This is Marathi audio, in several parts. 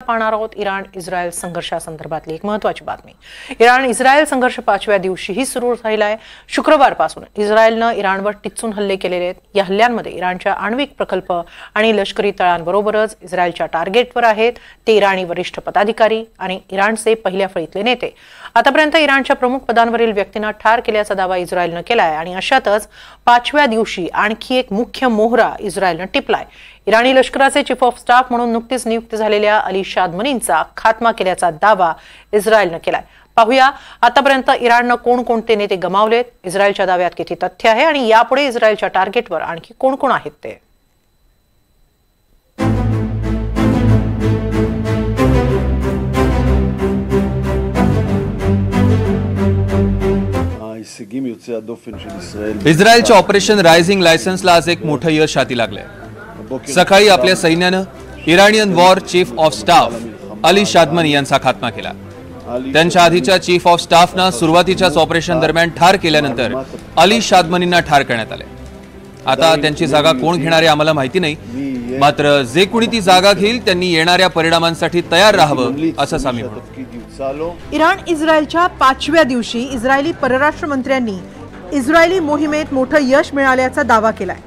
पाहणार आहोत इराण इस्रायल संघर्षासंदर्भातली एक महत्त्वाची बातमी। इराण इस्रायल संघर्ष 5व्या दिवशीही सुरू झाला आहे। शुक्रवारपासून इस्रायलनं इराणवर टिच्चून हल्ले केलेले आहेत। या हल्ल्यांमध्ये इराणच्या आण्विक प्रकल्प आणि लष्करी तळांबरोबरच इस्रायलच्या टार्गेटवर आहेत ते इराणी वरिष्ठ पदाधिकारी आणि इराणचे पहिल्या फळीतले नेते। आतापर्यंत इराणच्या प्रमुख पदांवरील व्यक्तींना ठार केल्याचा दावा इस्रायलनं केलाय आणि अशातच 5व्या दिवशी आणखी एक मुख्य मोहरा इस्रायलनं टिपलाय। इराणी लष्कराचे चीफ ऑफ स्टाफ म्हणून नुकतीच नियुक्त झालेल्या अली शादमनींचा खात्मा केल्याचा दावा इस्रायलनं केलाय। पाहूया आतापर्यंत इराणनं कोणकोणते नेते गमावलेत, इस्रायलच्या दाव्यात किती तथ्य आहे आणि यापुढे इस्रायलच्या टार्गेटवर आणखी कोण कोण आहेत ते। इस्रायलच्या ऑपरेशन रायझिंग लायसन्सला आज एक मोठं यश हाती लागलंय। सकाळी आपल्या सैन्यानं Iranian war chief of staff Ali Shadmani यांचा खात्मा केला। त्यांच्या आधीच्या चीफ ऑफ स्टाफनं सुरुवातीच्याच ऑपरेशन दरम्यान ठार केल्यानंतर अली शादमनींना ठार करण्यात आले। आता त्यांची जागा कोण घेणार आहे आम्हाला माहिती नाही, मात्र जे कोणी ती जागा घेईल त्यांनी येणाऱ्या परिणामांसाठी तयार राहावं असं आम्ही म्हणतो। इराण इस्रायलच्या 5व्या दिवशी इस्रायली परराष्ट्र मंत्र्यांनी इस्रायली मोहिमेत मोठं यश मिळाल्याचा दावा केलाय।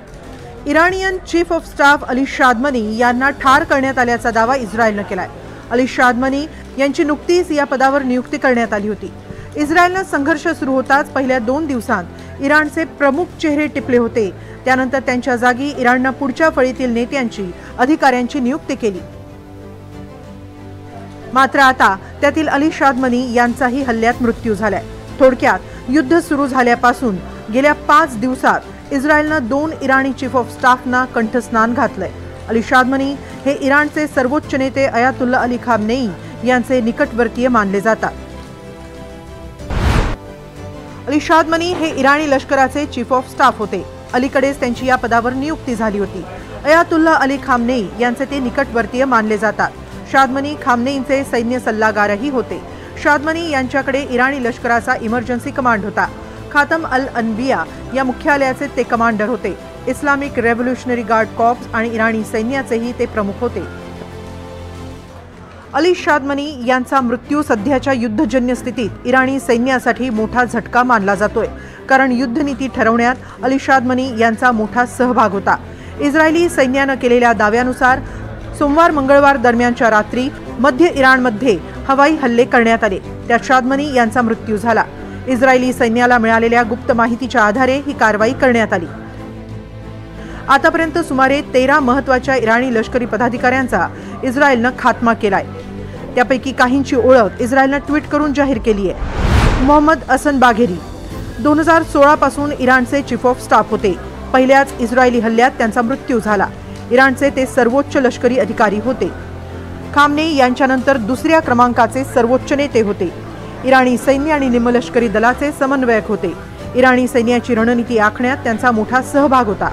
इराणियन चीफ ऑफ स्टाफ अली शादमनी यांना ठार करण्यात आल्याचा दावा इस्रायलनं केलाय। अली शादमनी यांची नुकतीच या पदावर नियुक्ती करण्यात आली होती। इस्रायलनं संघर्ष सुरू होताच पहिल्या 2 दिवसांत इराणचे प्रमुख चेहरे टिपले होते। त्यानंतर त्यांच्या जागी इराणनं पुढच्या फळीतील नेत्यांची अधिकाऱ्यांची नियुक्ती केली। मात्र आता त्यातील अली शादमनी यांचाही हल्ल्यात मृत्यू झालाय। थोडक्यात युद्ध सुरू झाल्यापासून गेल्या 5 दिवसात इस्रायलनं 2 इराणी चीफ ऑफ स्टाफना कंठस्नान घातलंय। अली शादमनी हे इराणचे सर्वोच्च नेते अयातुल्ला अली खामनेई यांचे निकटवर्तीय मानले जातात। अली शादमनी हे इराणी लष्कराचे चीफ ऑफ स्टाफ होते। अलीकडेच त्यांची या पदावर नियुक्ती झाली होती। अयातुल्ला अली खामनेई यांचे ते निकटवर्तीय मानले जातात। शादमनी खामनेईंचे सैन्य सल्लागारही होते। शादमनी यांच्याकडे इराणी लष्कराचा इमर्जन्सी कमांड होता। खातम अल अनबिया या मुख्यालयाचे ते कमांडर होते। इस्लामिक रेव्होल्युशनरी गार्ड कॉर्प्स आणि इराणी सैन्याचेही ते प्रमुख होते। अली शादमनी यांचा मृत्यू सध्याच्या युद्धजन्य स्थितीत इराणी सैन्यासाठी मोठा झटका मानला जातोय, कारण युद्धनीती ठरवण्यात अली शादमनी यांचा मोठा सहभाग होता। इस्रायली सैन्यानं केलेल्या दाव्यानुसार सोमवार मंगळवार दरम्यानच्या रात्री मध्य इराणमध्ये हवाई हल्ले करण्यात आले, त्यात शादमनी यांचा मृत्यू झाला। इस्रायली सैन्याला मिळालेल्या गुप्त माहितीच्या आधारे ही कारवाई करण्यात आली। आतापर्यंत सुमारे 13 महत्त्वाच्या इराणी लष्करी पदाधिकाऱ्यांचा इस्रायलनं खात्मा केलाय। त्यापैकी काहींची ओळख इस्रायलनं ट्विट करून जाहीर केली आहे। मोहम्मद हसन बाघेरी 2016 पासून इराणचे चीफ ऑफ स्टाफ होते। पहिल्याच इस्रायली हल्ल्यात त्यांचा मृत्यू झाला। इराणचे ते सर्वोच्च लष्करी अधिकारी होते। खामनेई यांच्यानंतर दुसऱ्या क्रमांकाचे सर्वोच्च नेते होते। इराणी सैन्य आणि निमलष्करी दलाचे समन्वयक होते। इराणी सैन्याची रणनीती आखण्यात त्यांचा मोठा सहभाग होता।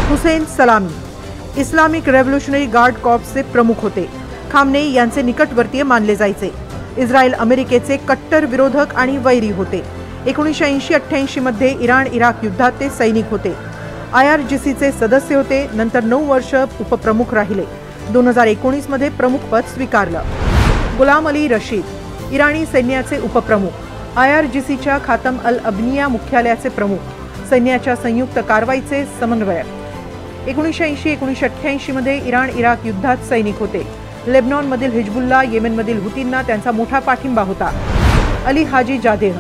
हुसेन सलामी इस्लामिक रेव्होल्युशनरी गार्ड कॉर्प्सचे प्रमुख होते। खामनेई यांचे निकटवर्तीय मानले जायचे। इस्रायल अमेरिकेचे कट्टर विरोधक आणि वैरी होते। 1980-88 मध्ये इराण इराक युद्धात ते सैनिक होते। IRGCचे सदस्य होते। नंतर 9 वर्ष उपप्रमुख राहिले। 2019 मध्ये प्रमुख पद स्वीकारलं। गुलाम अली रशीद इराणी सैन्याचे उपप्रमुख, IRGCच्या खातम अल अबनिया मुख्यालयाचे प्रमुख, सैन्याच्या संयुक्त कारवाईचे समन्वयक। 1980-1988 मध्ये इराण इराक युद्धात सैनिक होते। लेबनॉनमधील हिजबुल्ला, येमेनमधील हुतींना त्यांचा मोठा पाठिंबा होता। अली हाजी जादेह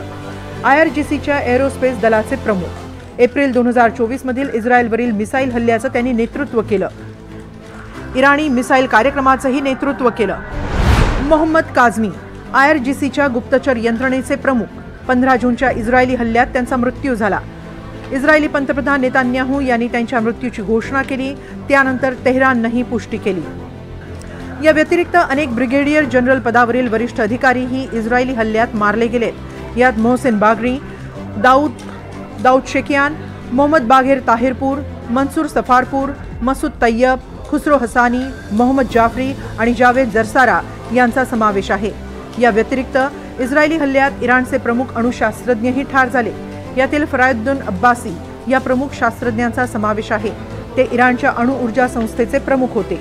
IRGCच्या एरोस्पेस दलाचे प्रमुख। एप्रिल 2024 मधील इस्रायलवरील मिसाईल हल्ल्याचं त्यांनी नेतृत्व केलं। इराणी मिसाईल कार्यक्रमाचंही नेतृत्व केलं। मोहम्मद काझमी IRGCच्या गुप्तचर यंत्रणेचे प्रमुख। 15 जूनच्या इस्रायली हल्ल्यात त्यांचा मृत्यू झाला। इस्रायली पंतप्रधान नेतान्याहू यांनी त्यांच्या मृत्यूची घोषणा केली, त्यानंतर तेहराननंही पुष्टी केली। या व्यतिरिक्त अनेक ब्रिगेडियर जनरल पदावरील वरिष्ठ अधिकारीही इस्रायली हल्ल्यात मारले गेले। यात मोहसेन बागरी, दाऊद शेकियान, मोहम्मद बाघेर ताहिरपूर, मंसूर सफारपूर, मसूद तय्यब, खुसरो हसानी, मोहम्मद जाफरी आणि जावेद जरसारा यांचा समावेश आहे। या व्यतिरिक्त इस्रायली हल्ल्यात इराणचे प्रमुख अणुशास्त्रज्ञही ठार झाले। यातील फरायद्दीन अब्बासी या प्रमुख शास्त्रज्ञांचा समावेश आहे। ते इराणच्या अणु ऊर्जा संस्थेचे प्रमुख होते।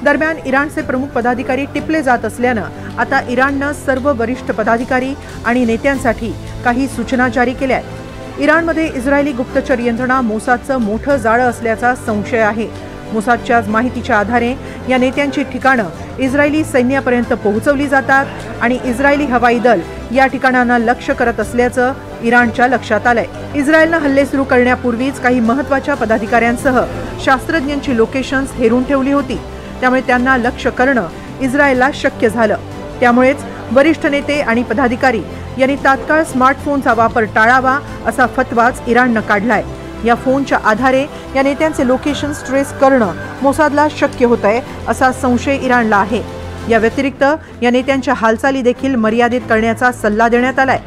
दरम्यान इराणचे प्रमुख पदाधिकारी टिपले जात असल्यानं आता इराणनं सर्व वरिष्ठ पदाधिकारी आणि नेत्यांसाठी काही सूचना जारी केल्या आहेत। इराणमध्ये इस्रायली गुप्तचर यंत्रणा मोसादचं मोठं जाळं असल्याचा संशय आहे। मोसादच्या माहितीच्या आधारे या नेत्यांची ठिकाणं इस्रायली सैन्यापर्यंत पोहोचवली जातात आणि इस्रायली हवाई दल या ठिकाणांना लक्ष्य करत असल्याचं इराणच्या लक्षात आलंय। इस्रायलनं हल्ले सुरू करण्यापूर्वीच काही महत्त्वाच्या पदाधिकाऱ्यांसह शास्त्रज्ञांची लोकेशन्स हेरून ठेवली होती, त्यामुळे त्यांना लक्ष्य करणं इस्रायलला शक्य झालं। त्यामुळेच वरिष्ठ नेते आणि पदाधिकारी यांनी तात्काळ स्मार्टफोनचा वापर टाळावा असा फतवाच इराणनं काढलाय। या फोनच्या आधारे या नेत्यांचे लोकेशन्स ट्रेस करणं मोसादला शक्य होतंय असा संशय इराणला आहे। या व्यतिरिक्त या नेत्यांच्या हालचाली देखील मर्यादित करण्याचा सल्ला देण्यात आलाय।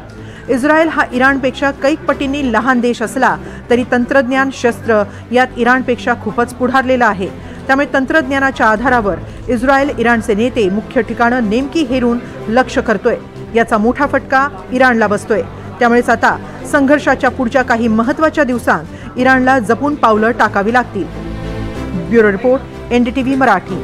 इस्रायल हा इराणपेक्षा कैक पटींनी लहान देश असला तरी तंत्रज्ञान शस्त्र यात इराणपेक्षा खूपच पुढारलेला आहे। त्यामुळे तंत्रज्ञानाच्या आधारावर इस्रायल इराणचे नेते मुख्य ठिकाणं नेमकी हेरून लक्ष्य करतोय। याचा मोठा फटका इराणला बसतोय। त्यामुळेच आता संघर्षाच्या पुढच्या काही महत्त्वाच्या दिवसांत इराणला जपून पावलं टाकावी लागतील। Bureau report, NDTV Marathi.